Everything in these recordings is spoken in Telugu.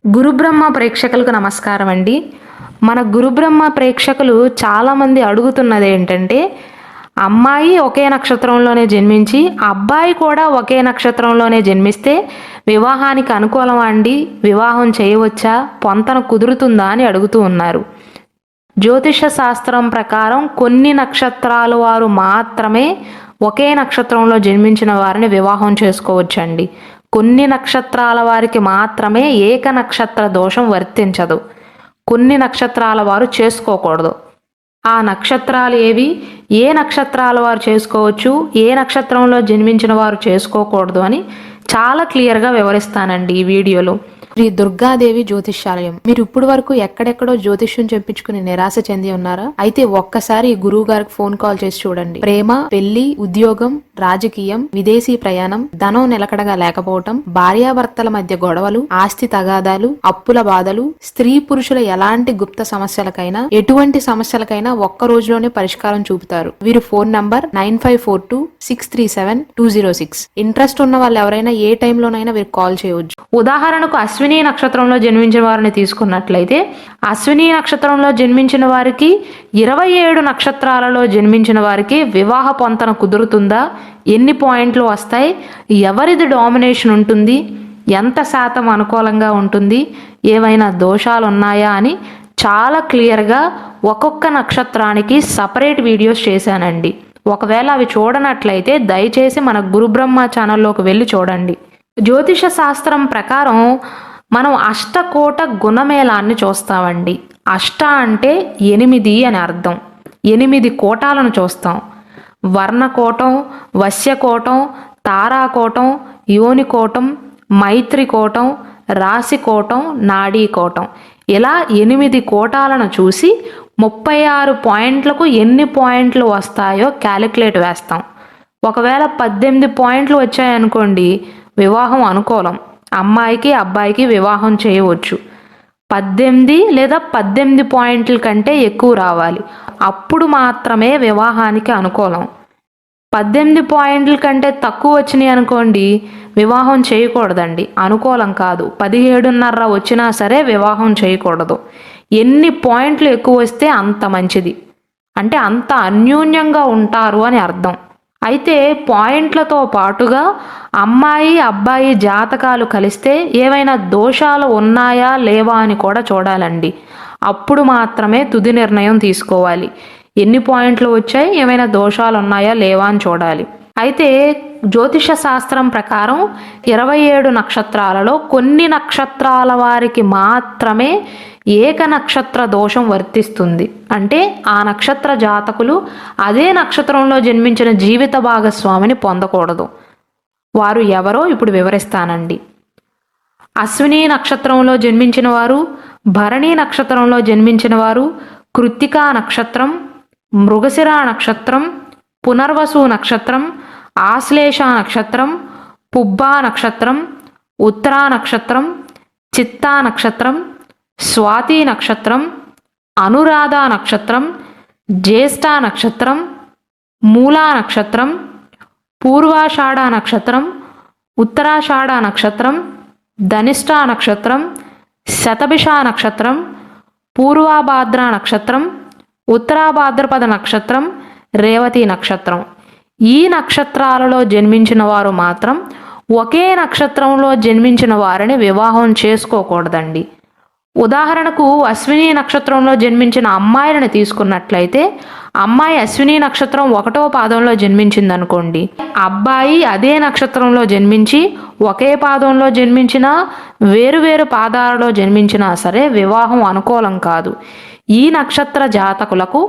గురుబ్రహ్మ ప్రేక్షకులకు నమస్కారం అండి. మన గురుబ్రహ్మ ప్రేక్షకులు చాలామంది అడుగుతున్నది ఏంటంటే, అమ్మాయి ఒకే నక్షత్రంలోనే జన్మించి అబ్బాయి కూడా ఒకే నక్షత్రంలోనే జన్మిస్తే వివాహానికి అనుకూలమా అండి? వివాహం చేయవచ్చా? పొంతన కుదురుతుందా అని అడుగుతూ ఉన్నారు. జ్యోతిష శాస్త్రం ప్రకారం కొన్ని నక్షత్రాల వారు మాత్రమే ఒకే నక్షత్రంలో జన్మించిన వారిని వివాహం చేసుకోవచ్చండి. కొన్ని నక్షత్రాల వారికి మాత్రమే ఏక నక్షత్ర దోషం వర్తించదు. కొన్ని నక్షత్రాల వారు చేసుకోకూడదు. ఆ నక్షత్రాలు ఏవి, ఏ నక్షత్రాల వారు చేసుకోవచ్చు, ఏ నక్షత్రంలో జన్మించిన వారు చేసుకోకూడదు అని చాలా క్లియర్గా వివరిస్తానండి ఈ వీడియోలో. శ్రీ దుర్గాదేవి జ్యోతిష్యాలయం. మీరు ఇప్పుడు వరకు ఎక్కడెక్కడో జ్యోతిష్యం చెప్పించుకుని నిరాశ చెంది ఉన్నారా? అయితే ఒక్కసారి గురువు గారికి ఫోన్ కాల్ చేసి చూడండి. ప్రేమ, పెళ్లి, ఉద్యోగం, రాజకీయం, విదేశీ ప్రయాణం, ధనం నిలకడగా లేకపోవటం, భార్యాభర్తల మధ్య గొడవలు, ఆస్తి తగాదాలు, అప్పుల బాధలు, స్త్రీ పురుషుల ఎలాంటి గుప్త సమస్యలకైనా, ఎటువంటి సమస్యలకైనా ఒక్క రోజులోనే పరిష్కారం చూపుతారు. వీరు ఫోన్ నంబర్ 9542637206. ఇంట్రెస్ట్ ఉన్న వాళ్ళు ఎవరైనా ఏ టైంలోనైనా వీరికి కాల్ చేయవచ్చు. ఉదాహరణకు అశ్విని నక్షత్రంలో జన్మించిన వారిని తీసుకున్నట్లయితే, అశ్విని నక్షత్రంలో జన్మించిన వారికి 27 నక్షత్రాలలో జన్మించిన వారికి వివాహ పొంతన కుదురుతుందా, ఎన్ని పాయింట్లు వస్తాయి, ఎవరిది డామినేషన్ ఉంటుంది, ఎంత శాతం అనుకూలంగా ఉంటుంది, ఏమైనా దోషాలు ఉన్నాయా అని చాలా క్లియర్గా ఒక్కొక్క నక్షత్రానికి సపరేట్ వీడియోస్ చేశానండి. ఒకవేళ అవి చూడనట్లయితే దయచేసి మన గురుబ్రహ్మ ఛానల్లోకి వెళ్ళి చూడండి. జ్యోతిష శాస్త్రం ప్రకారం మనం అష్టకోట గుణమేళాన్ని చూస్తామండి. అష్ట అంటే 8 అని అర్థం. 8 కోటాలను చూస్తాం. వర్ణకోటం, వశ్యకోటం, తారాకోటం, యోనికోటం, మైత్రికోటం, రాశికోటం, నాడీకోటం, ఇలా 8 కోటాలను చూసి 36 పాయింట్లకు ఎన్ని పాయింట్లు వస్తాయో క్యాలిక్యులేట్ వేస్తాం. ఒకవేళ 18 పాయింట్లు వచ్చాయనుకోండి, వివాహం అనుకూలం, అమ్మాయికి అబ్బాయికి వివాహం చేయవచ్చు. 18 లేదా 18 పాయింట్ల కంటే ఎక్కువ రావాలి, అప్పుడు మాత్రమే వివాహానికి అనుకూలం. 18 పాయింట్ల కంటే తక్కువ వచ్చినాయి అనుకోండి, వివాహం చేయకూడదండి, అనుకూలం కాదు. 17.5 వచ్చినా సరే వివాహం చేయకూడదు. ఎన్ని పాయింట్లు ఎక్కువ వస్తే అంత మంచిది, అంటే అంత అన్యోన్యంగా ఉంటారు అని అర్థం. అయితే పాయింట్లతో పాటుగా అమ్మాయి అబ్బాయి జాతకాలు కలిస్తే ఏవైనా దోషాలు ఉన్నాయా లేవా అని కూడా చూడాలండి. అప్పుడు మాత్రమే తుది నిర్ణయం తీసుకోవాలి. ఎన్ని పాయింట్లు వచ్చాయి, ఏమైనా దోషాలు ఉన్నాయా లేవా అని చూడాలి. అయితే జ్యోతిష శాస్త్రం ప్రకారం 27 నక్షత్రాలలో కొన్ని నక్షత్రాల వారికి మాత్రమే ఏక నక్షత్ర దోషం వర్తిస్తుంది. అంటే ఆ నక్షత్ర జాతకులు అదే నక్షత్రంలో జన్మించిన జీవిత భాగస్వామిని పొందకూడదు. వారు ఎవరో ఇప్పుడు వివరిస్తానండి. అశ్విని నక్షత్రంలో జన్మించిన వారు, భరణి నక్షత్రంలో జన్మించిన వారు, కృత్తికా నక్షత్రం, మృగశిర నక్షత్రం, పునర్వసు నక్షత్రం, ఆశ్లేష నక్షత్రం, పుబ్బా నక్షత్రం, ఉత్తరా నక్షత్రం, చిత్తా నక్షత్రం, స్వాతి నక్షత్రం, అనురాధ నక్షత్రం, జ్యేష్ఠ నక్షత్రం, మూలా నక్షత్రం, పూర్వాషాఢ నక్షత్రం, ఉత్తరాషాఢ నక్షత్రం, ధనిష్ఠ నక్షత్రం, శతభిష నక్షత్రం, పూర్వాభాద్ర నక్షత్రం, ఉత్తరాభాద్రపద నక్షత్రం, రేవతి నక్షత్రం. ఈ నక్షత్రాలలో జన్మించిన వారు మాత్రం ఒకే నక్షత్రంలో జన్మించిన వారిని వివాహం చేసుకోకూడదండి. ఉదాహరణకు అశ్విని నక్షత్రంలో జన్మించిన అమ్మాయిలను తీసుకున్నట్లయితే, అమ్మాయి అశ్విని నక్షత్రం 1వ పాదంలో జన్మించిందనుకోండి, అబ్బాయి అదే నక్షత్రంలో జన్మించి ఒకే పాదంలో జన్మించినా వేరువేరు పాదాలలో జన్మించినా సరే వివాహం అనుకూలం కాదు. ఈ నక్షత్ర జాతకులకు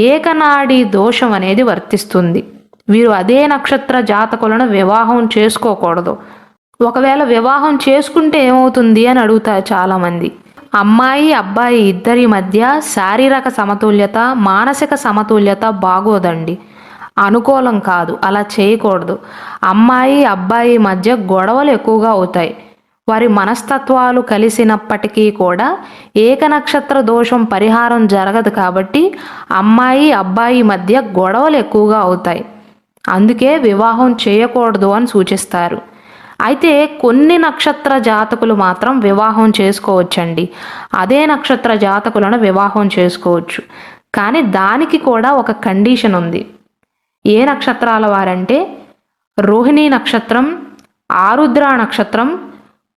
ఏకనాడి దోషం అనేది వర్తిస్తుంది. వీరు అదే నక్షత్ర జాతకులను వివాహం చేసుకోకూడదు. ఒకవేళ వివాహం చేసుకుంటే ఏమవుతుంది అని అడుగుతారు చాలామంది. అమ్మాయి అబ్బాయి ఇద్దరి మధ్య శారీరక సమతుల్యత, మానసిక సమతుల్యత బాగోదండి, అనుకూలం కాదు, అలా చేయకూడదు. అమ్మాయి అబ్బాయి మధ్య గొడవలు ఎక్కువగా అవుతాయి. వారి మనస్తత్వాలు కలిసినప్పటికీ కూడా ఏక నక్షత్ర దోషం పరిహారం జరగదు కాబట్టి అమ్మాయి అబ్బాయి మధ్య గొడవలు ఎక్కువగా అవుతాయి. అందుకే వివాహం చేయకూడదు అని సూచిస్తారు. అయితే కొన్ని నక్షత్ర జాతకులు మాత్రం వివాహం చేసుకోవచ్చండి. అదే నక్షత్ర జాతకులను వివాహం చేసుకోవచ్చు. కానీ దానికి కూడా ఒక కండిషన్ ఉంది. ఏ నక్షత్రాల వారంటే రోహిణీ నక్షత్రం, ఆరుద్ర నక్షత్రం,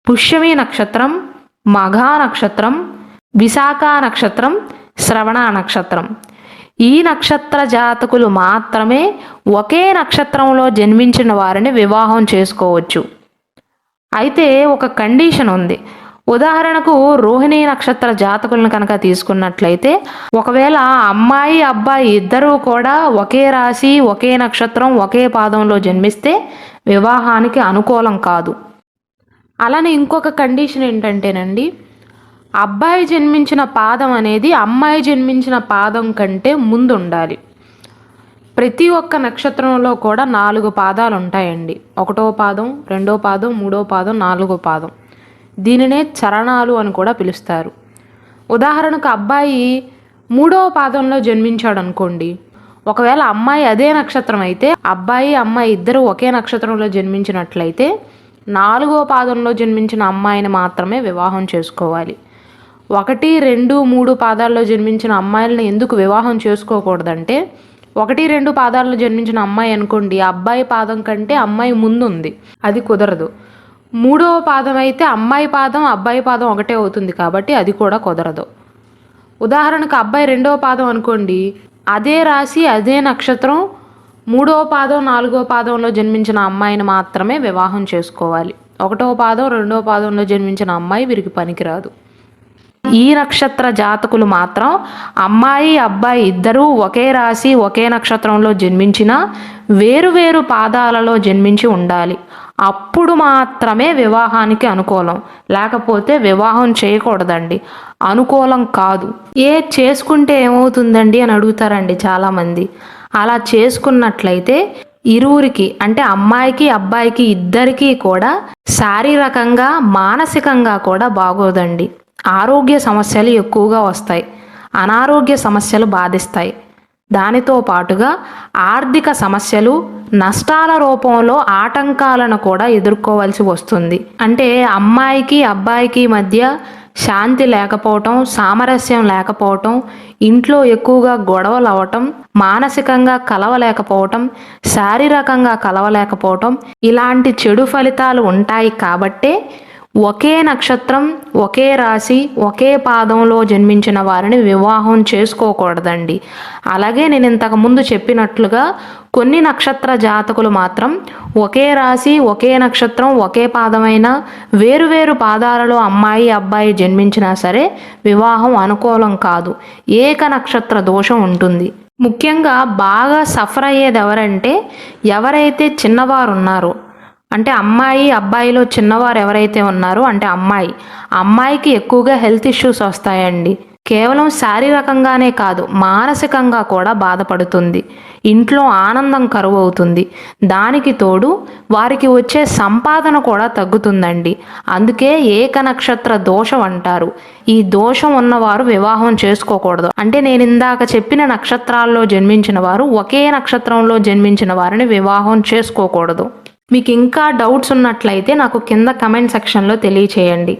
పుష్యమి నక్షత్రం, మఘా నక్షత్రం, విశాఖ నక్షత్రం, శ్రవణ నక్షత్రం. ఈ నక్షత్ర జాతకులు మాత్రమే ఒకే నక్షత్రంలో జన్మించిన వారిని వివాహం చేసుకోవచ్చు. అయితే ఒక కండిషన్ ఉంది. ఉదాహరణకు రోహిణీ నక్షత్ర జాతకులను కనుక తీసుకున్నట్లయితే, ఒకవేళ అమ్మాయి అబ్బాయి ఇద్దరూ కూడా ఒకే రాశి, ఒకే నక్షత్రం, ఒకే పాదంలో జన్మిస్తే వివాహానికి అనుకూలం కాదు. అలానే ఇంకొక కండిషన్ ఏంటంటేనండి, అబ్బాయి జన్మించిన పాదం అనేది అమ్మాయి జన్మించిన పాదం కంటే ముందు ఉండాలి. ప్రతి ఒక్క నక్షత్రంలో కూడా 4 పాదాలు ఉంటాయండి. 1వ పాదం, 2వ పాదం, 3వ పాదం, 4వ పాదం. దీనినే చరణాలు అని కూడా పిలుస్తారు. ఉదాహరణకు అబ్బాయి 3వ పాదంలో జన్మించాడు అనుకోండి. ఒకవేళ అమ్మాయి అదే నక్షత్రం అయితే, అబ్బాయి అమ్మాయి ఇద్దరు ఒకే నక్షత్రంలో జన్మించినట్లయితే 4వ పాదంలో జన్మించిన అమ్మాయిని మాత్రమే వివాహం చేసుకోవాలి. 1, 2, 3 పాదాల్లో జన్మించిన అమ్మాయిలను ఎందుకు వివాహం చేసుకోకూడదంటే, 1, 2 పాదాల్లో జన్మించిన అమ్మాయి అనుకోండి, అబ్బాయి పాదం కంటే అమ్మాయి ముందుంది, అది కుదరదు. 3వ పాదం అయితే అమ్మాయి పాదం అబ్బాయి పాదం ఒకటే అవుతుంది కాబట్టి అది కూడా కుదరదు. ఉదాహరణకు అబ్బాయి 2వ పాదం అనుకోండి, అదే రాశి అదే నక్షత్రం 3వ పాదం 4వ పాదంలో జన్మించిన అమ్మాయిని మాత్రమే వివాహం చేసుకోవాలి. 1వ పాదం 2వ పాదంలో జన్మించిన అమ్మాయి వీరికి పనికిరాదు. ఈ నక్షత్ర జాతకులు మాత్రం అమ్మాయి అబ్బాయి ఇద్దరూ ఒకే రాశి ఒకే నక్షత్రంలో జన్మించిన వేరువేరు పాదాలలో జన్మించి ఉండాలి. అప్పుడు మాత్రమే వివాహానికి అనుకూలం. లేకపోతే వివాహం చేయకూడదండి, అనుకూలం కాదు. చేసుకుంటే ఏమవుతుందండి అని అడుగుతారండి చాలామంది. అలా చేసుకున్నట్లయితే ఇరువురికి అంటే అమ్మాయికి అబ్బాయికి ఇద్దరికీ కూడా శారీరకంగా మానసికంగా కూడా బాగోదండి. ఆరోగ్య సమస్యలు ఎక్కువగా వస్తాయి, అనారోగ్య సమస్యలు బాధిస్తాయి. దానితో పాటుగా ఆర్థిక సమస్యలు, నష్టాల రూపంలో ఆటంకాలను కూడా ఎదుర్కోవాల్సి వస్తుంది. అంటే అమ్మాయికి అబ్బాయికి మధ్య శాంతి లేకపోవటం, సామరస్యం లేకపోవటం, ఇంట్లో ఎక్కువగా గొడవలు అవ్వటం, మానసికంగా కలవలేకపోవటం, శారీరకంగా కలవలేకపోవటం, ఇలాంటి చెడు ఫలితాలు ఉంటాయి. కాబట్టే ఒకే నక్షత్రం ఒకే రాశి ఒకే పాదంలో జన్మించిన వారిని వివాహం చేసుకోకూడదండి. అలాగే నేను ఇంతకుముందు చెప్పినట్లుగా కొన్ని నక్షత్ర జాతకులు మాత్రం ఒకే రాశి ఒకే నక్షత్రం ఒకే పాదమైన వేరువేరు పాదాలలో అమ్మాయి అబ్బాయి జన్మించినా సరే వివాహం అనుకూలం కాదు, ఏక నక్షత్ర దోషం ఉంటుంది. ముఖ్యంగా బాగా సఫర్ అయ్యేది ఎవరంటే, ఎవరైతే చిన్నవారు ఉన్నారో, అంటే అమ్మాయి అబ్బాయిలో చిన్నవారు ఎవరైతే ఉన్నారో అంటే అమ్మాయికి ఎక్కువగా హెల్త్ ఇష్యూస్ వస్తాయండి. కేవలం శారీరకంగానే కాదు, మానసికంగా కూడా బాధపడుతుంది. ఇంట్లో ఆనందం కరువు అవుతుంది. దానికి తోడు వారికి వచ్చే సంపాదన కూడా తగ్గుతుందండి. అందుకే ఏక నక్షత్ర దోషం అంటారు. ఈ దోషం ఉన్నవారు వివాహం చేసుకోకూడదు. అంటే నేను ఇందాక చెప్పిన నక్షత్రాల్లో జన్మించిన వారు ఒకే నక్షత్రంలో జన్మించిన వారిని వివాహం చేసుకోకూడదు. మీకు ఇంకా డౌట్స్ ఉన్నట్లయితే నాకు కింద కమెంట్ సెక్షన్లో తెలియచేయండి.